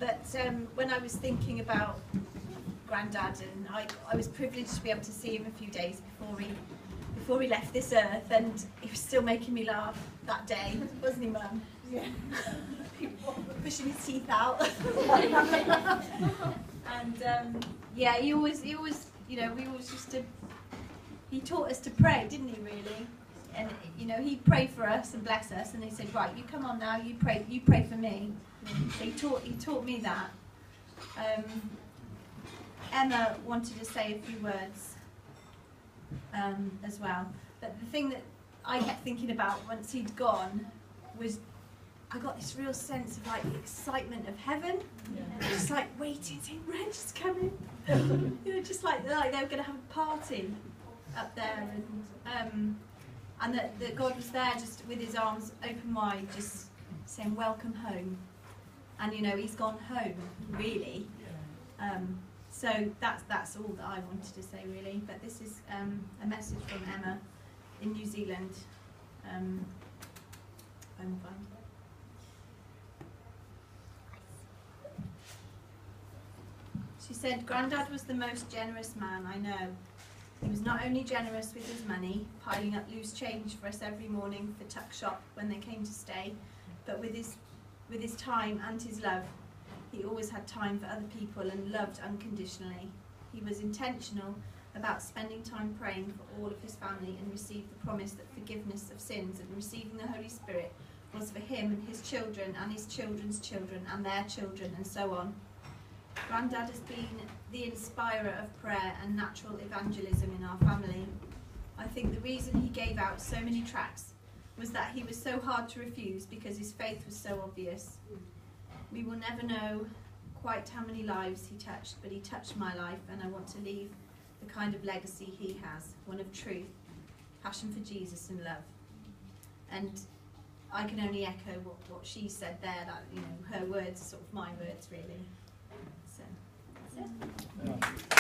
But when I was thinking about Grandad, and I was privileged to be able to see him a few days before he left this earth, and he was still making me laugh that day, wasn't he, Mum? Yeah. Pushing his teeth out. And yeah, he always, you know, we always used to. He taught us to pray, didn't he? Really, and you know, he'd pray for us and bless us, and he said, "Right, you come on now, you pray for me." So he taught me that. Emma wanted to say a few words as well, but the thing that I kept thinking about once he'd gone was, I got this real sense of like the excitement of heaven, just like waiting, saying, "Reg is coming," you know, just like they were going to have a party up there, and that God was there just with his arms open wide, just saying, "Welcome home." And you know, he's gone home, really. So that's all that I wanted to say, really. But this is a message from Emma in New Zealand. I'm fine. She said, "Grandad was the most generous man I know. He was not only generous with his money, piling up loose change for us every morning for tuck shop when they came to stay, but with his time and his love. He always had time for other people and loved unconditionally. He was intentional about spending time praying for all of his family and received the promise that forgiveness of sins and receiving the Holy Spirit was for him and his children and his children's children and their children and so on. Grandad has been the inspirer of prayer and natural evangelism in our family. I think the reason he gave out so many tracts was that he was so hard to refuse because his faith was so obvious. We will never know quite how many lives he touched, but he touched my life, and I want to leave the kind of legacy he has, one of truth, passion for Jesus and love." And I can only echo what she said there, that, you know, her words are sort of my words, really. So that's it.